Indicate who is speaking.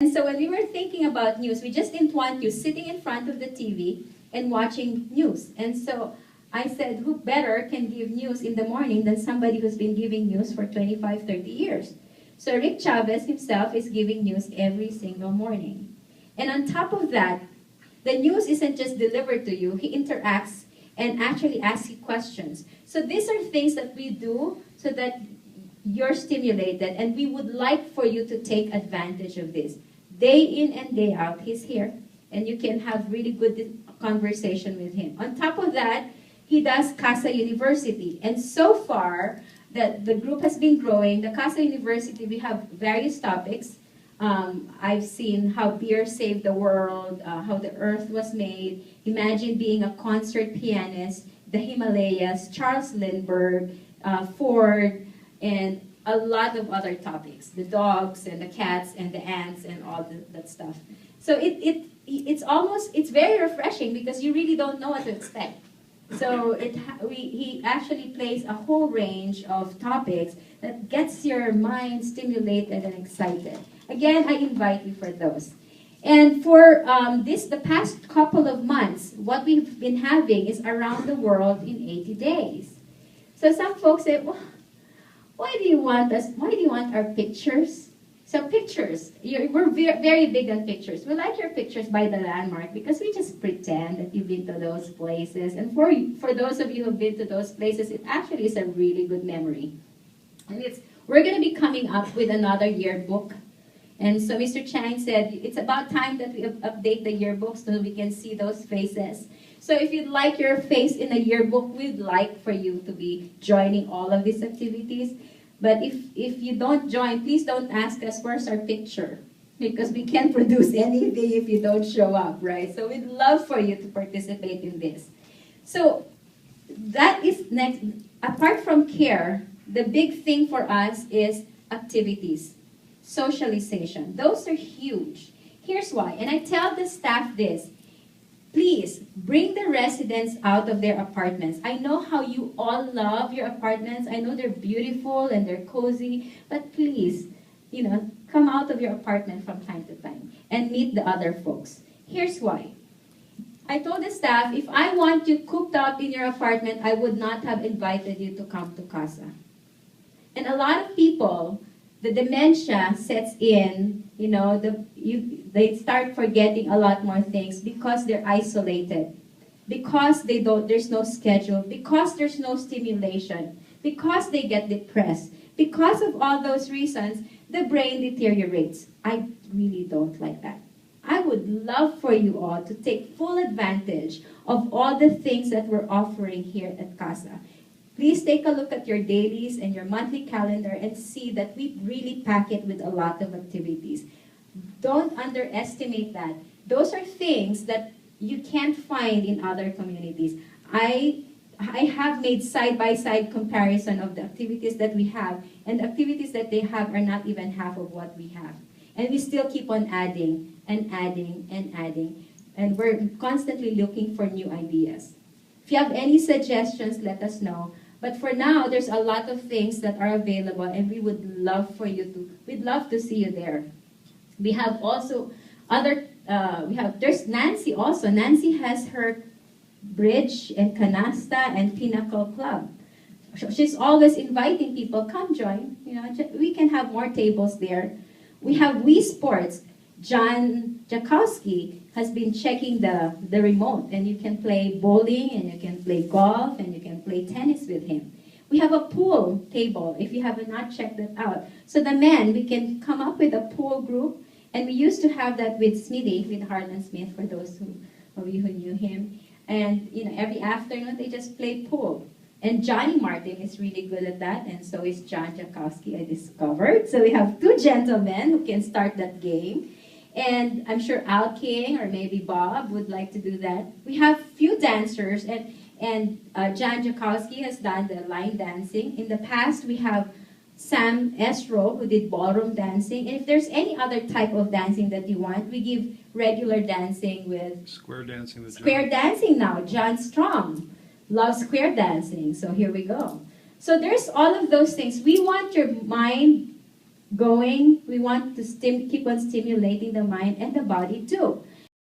Speaker 1: And so when we were thinking about news, we just didn't want you sitting in front of the TV and watching news. And so I said, who better can give news in the morning than somebody who's been giving news for 25, 30 years? So Rick Chavez himself is giving news every single morning. And on top of that, the news isn't just delivered to you, he interacts and actually asks you questions. So these are things that we do so that you're stimulated, and we would like for you to take advantage of this. Day in and day out, he's here, and you can have really good conversation with him. On top of that, he does Casa University, and so far, the group has been growing. The Casa University, we have various topics. I've seen how beer saved the world, how the earth was made. Imagine being a concert pianist, the Himalayas, Charles Lindbergh, Ford, and a lot of other topics, the dogs and the cats and the ants and all that stuff. So it's very refreshing because you really don't know what to expect. So he actually plays a whole range of topics that gets your mind stimulated and excited. Again, I invite you for those. And for the past couple of months, what we've been having is Around the World in 80 Days. So some folks say, well, why do you want our pictures? So pictures, we're very big on pictures. We like your pictures by the landmark because we just pretend that you've been to those places. And for those of you who've been to those places, it actually is a really good memory. And we're going to be coming up with another yearbook. And so Mr. Chang said, it's about time that we update the yearbook so we can see those faces. So if you'd like your face in a yearbook, we'd like for you to be joining all of these activities. But if you don't join, please don't ask us, where's our picture? Because we can't produce anything if you don't show up, right? So we'd love for you to participate in this. So that is next. Apart from care, the big thing for us is activities, socialization. Those are huge. Here's why. And I tell the staff this. Please, bring the residents out of their apartments. I know how you all love your apartments. I know they're beautiful and they're cozy. But please, come out of your apartment from time to time and meet the other folks. Here's why. I told the staff, if I want you cooped up in your apartment, I would not have invited you to come to Casa. And a lot of people, the dementia sets in, they start forgetting a lot more things because they're isolated, because there's no schedule, because there's no stimulation, because they get depressed. Because of all those reasons, the brain deteriorates. I really don't like that. I would love for you all to take full advantage of all the things that we're offering here at Casa. Please take a look at your dailies and your monthly calendar and see that we really pack it with a lot of activities. Don't underestimate that. Those are things that you can't find in other communities. I have made side-by-side comparison of the activities that we have, and the activities that they have are not even half of what we have. And we still keep on adding and adding and adding. And we're constantly looking for new ideas. If you have any suggestions, let us know. But for now, there's a lot of things that are available, and we would love for you we'd love to see you there. We have also there's Nancy also. Nancy has her Bridge and Canasta and Pinnacle Club. She's always inviting people, come join. We can have more tables there. We have Wii Sports. John Jakowski has been checking the remote, and you can play bowling, and you can play golf, and you can play tennis with him. We have a pool table, if you have not checked that out. So the men, we can come up with a pool group, and we used to have that with Smithy, with Harlan Smith, for those of you who knew him. And every afternoon, they just play pool. And Johnny Martin is really good at that, and so is John Jakowski, I discovered. So we have two gentlemen who can start that game. And I'm sure Al King or maybe Bob would like to do that. We have few dancers, and John Jakowski has done the line dancing. In the past, we have Sam Esro, who did ballroom dancing. And if there's any other type of dancing that you want, we give regular dancing with...
Speaker 2: Square dancing with John.
Speaker 1: Square dancing now. John Strong loves square dancing, so here we go. So there's all of those things. We want your mind going. We want to keep on stimulating the mind and the body too.